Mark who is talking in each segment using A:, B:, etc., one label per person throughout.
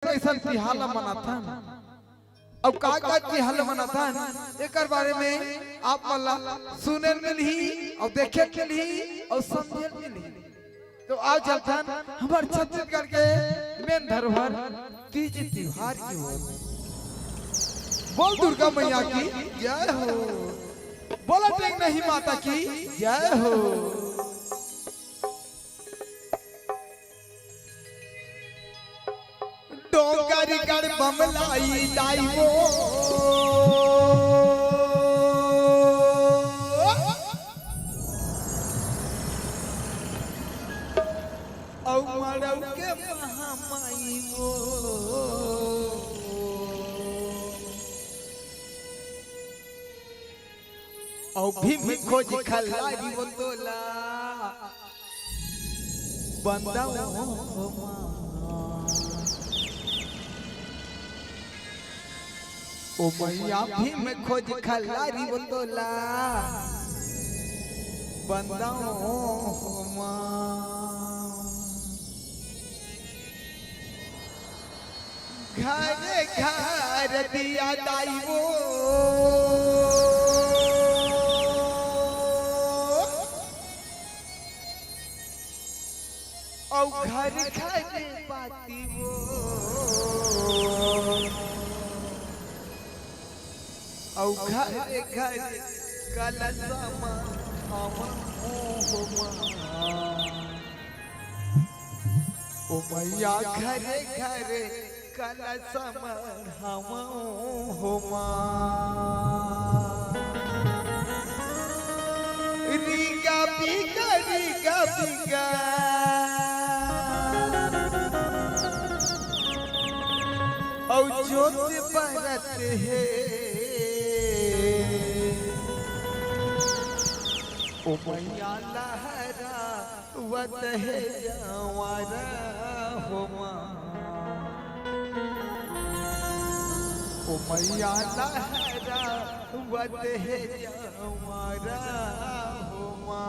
A: कैसन तिहार मनाता अब का तिहार मनाता एक बारे में आप वाला सुने मिलही और देखे मिलही और समझे मिलही। तो आज चलता हमारे छत्तीसगढ़ के मेन धरोहर तीज त्योहार की ओर। बोल दुर्गा मैया की जय हो, बोला टेक नहीं माता की जय हो। डोंगरी कर बमलाई लाइवो औ मरौ के महामाई वो औ भीम खोज खलारी वो तोला बंदाओ ओ मैया भीम खोज खलारी वो तोला बंदाओ घर घर दिया दाई वो औ घर घर पाती वो औ घर घर कलसमा ओ मैया घर घर कलसम हम होमा रीगा पीगा औ ज्योत बरत है ओ मैया लहरा वत है जवारा होमा ओ मैया लहरा वत है जवारा होमा।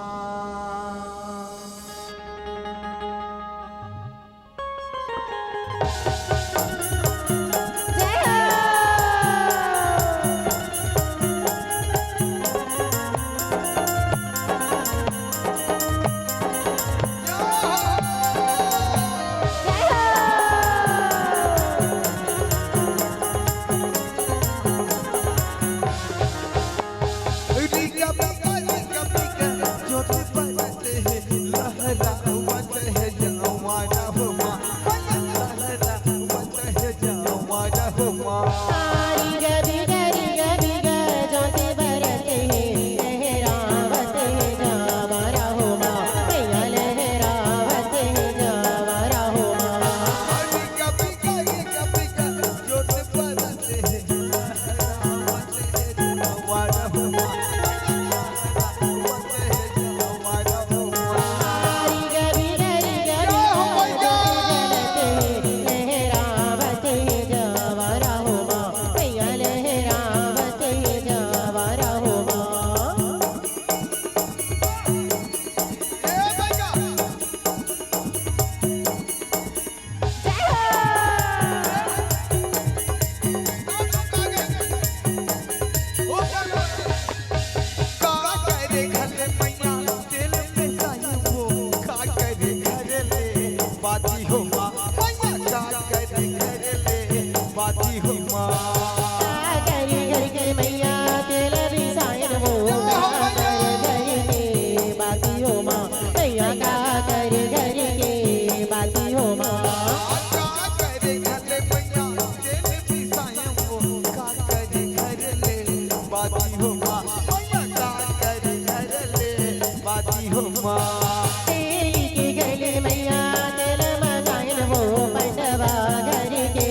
B: मैया तेल मगाइन हो पंडवा घर के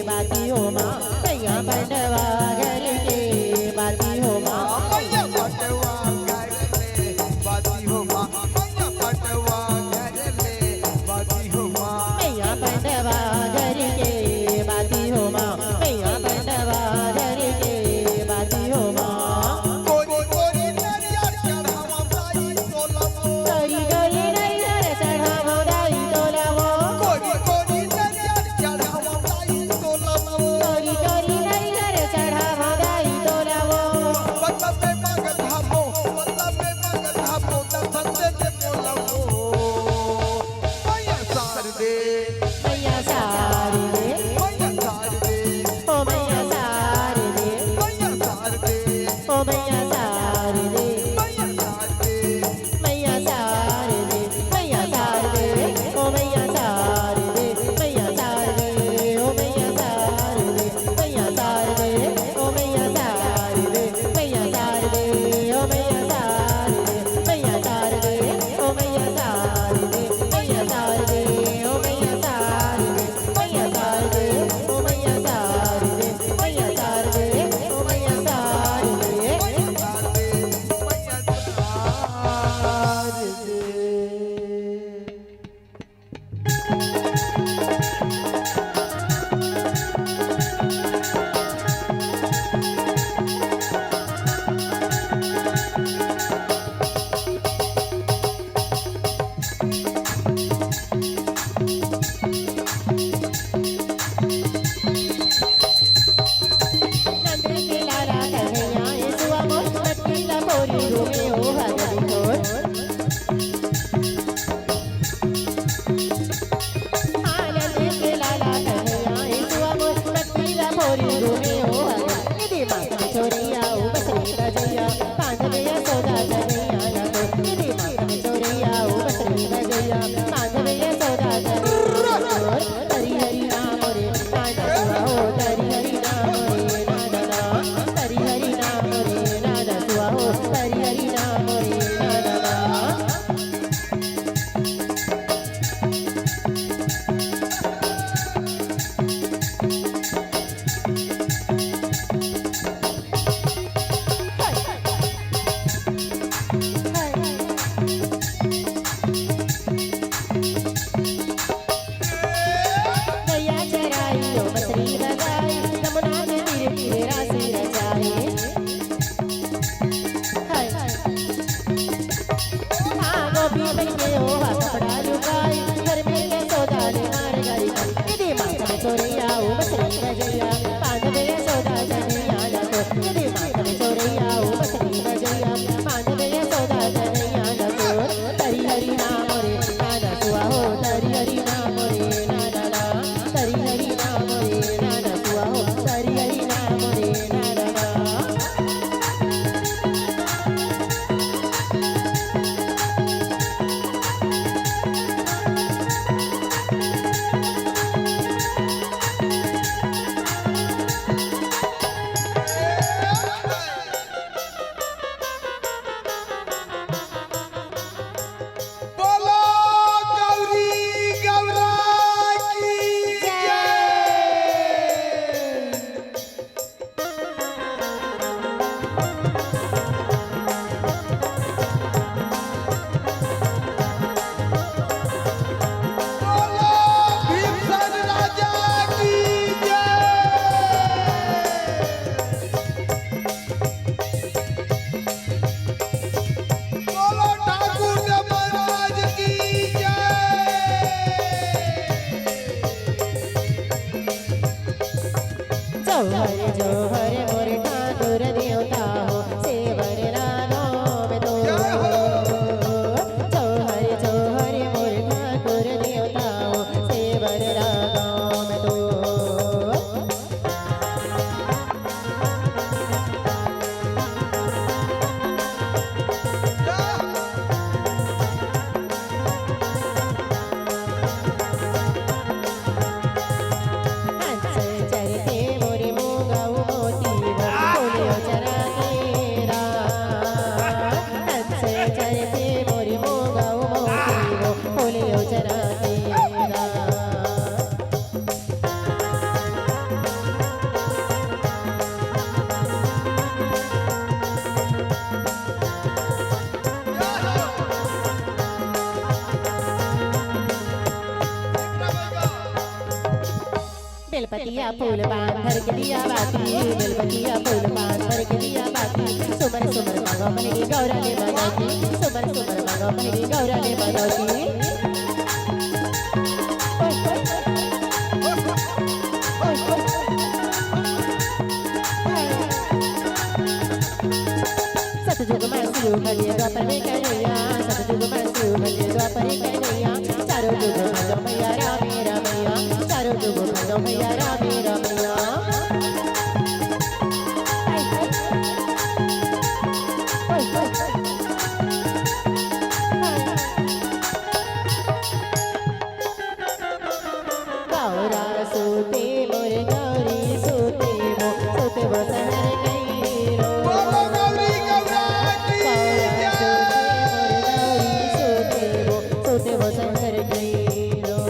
B: बाती हो माँ चोरैया ओ बसरी बजैया माधवे यशोदा जनैया नको यदि माधवे चोरैया ओ बसरी बजैया माधवे यशोदा जनैया नको तरी हरि नाम रे नाना सुआ हो तरी हरि नाम रे नाना ना तरी हरि नाम रे नाना सुआ हो तरी हरि नाम रे नाना ना
A: बोलो गौरी गौरा की जय। बोलो भीमसेन राजा की जय। बोलो ठाकुर महाराज की जय।
B: जोहर जोहर मोर ठाकुर देवता हो सेवर रानो में तो जोहर जोहर मोर ठाकुर देवता हो सेवर रानो में तो हंस चरते मोरे मोगाऊ मोती वो बोलियो चरा तेरा हंस चरते मोरे मोगाऊ मोती वो बोलियो चरा तेरा बेलपतिया फूल पान भर के दिया बाती बेलपतिया फूल पान भर के दिया बाती सुमर सुमर मांगो पहली गौरा ले बनौती सुमर सुमर मांगो पहली गौरा ले बनौती सतयुग में शिव भजे द्वापर में कन्हैया सतयुग में शिव भजे द्वापर में कन्हैया चारों युग भजो मैया रामे रामैया चारों युग भजो मैया रामे रामैया गौरा सूते मोर गौरी सूते वो सहर नहीं रो
A: बोलो गौरी गौरा की
B: गौरा
A: जय।
B: सूते मोर गौरी सूते वो सहर नहीं रो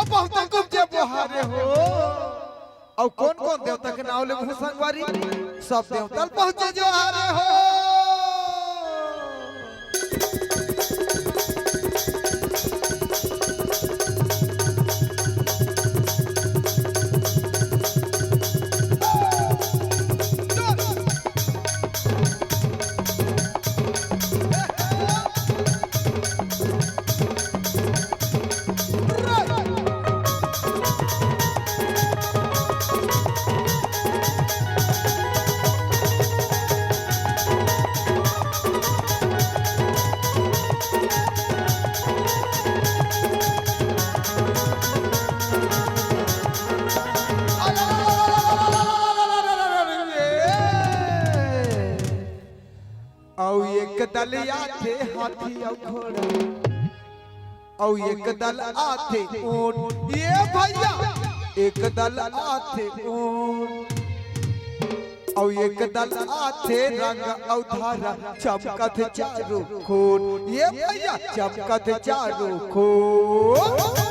A: अब बहुत गुप्ते बहारे हो और कौन कौन देवता के नाम ले मुँह संगवारी सब देवता पहुंचे जो हारे हो एक दल आथे हाथी और घोड़ा और एक दल आथे ऊंट ये भैया एक दल आथे ऊंट और एक दल आथे रंग और धारा चमकत चारों खून ये भैया चमकत चारों खून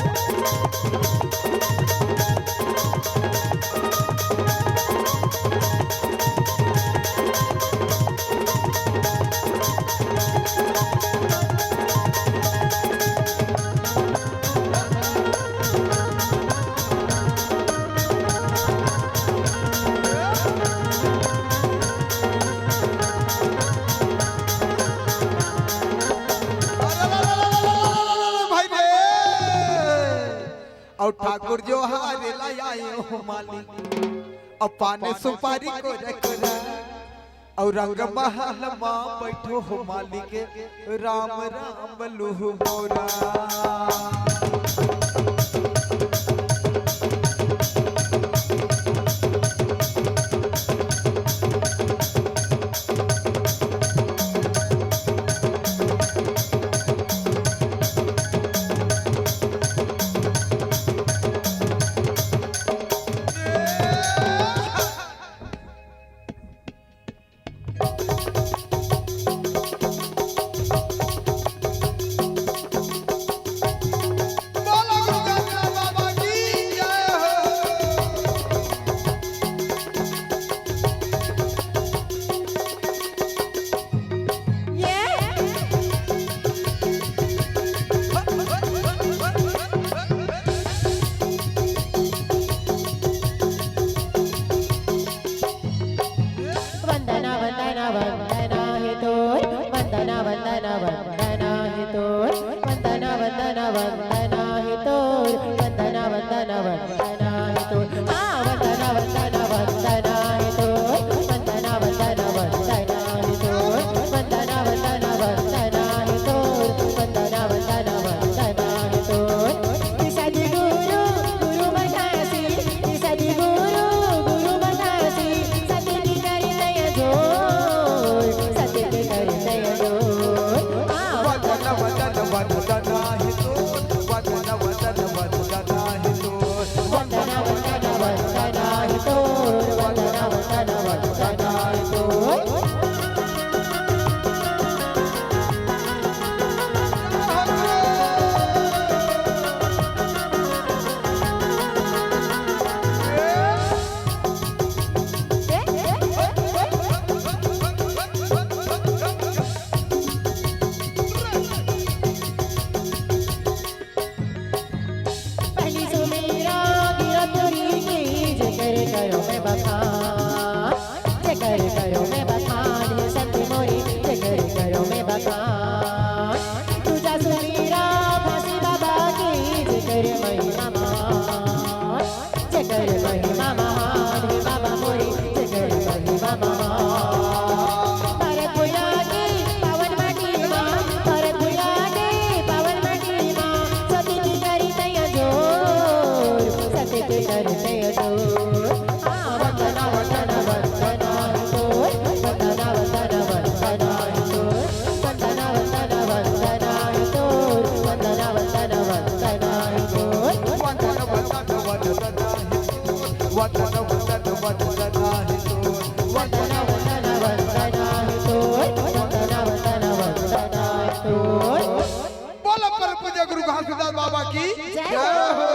A: और ठाकुर जो हारे लाए हो मालिक और पाने सुपारी को रखना और रंग महल माँ बैठो हो मालिक राम राम बलू मोरा बोलो पर पूज्य गुरु घासीदास बाबा की जय हो।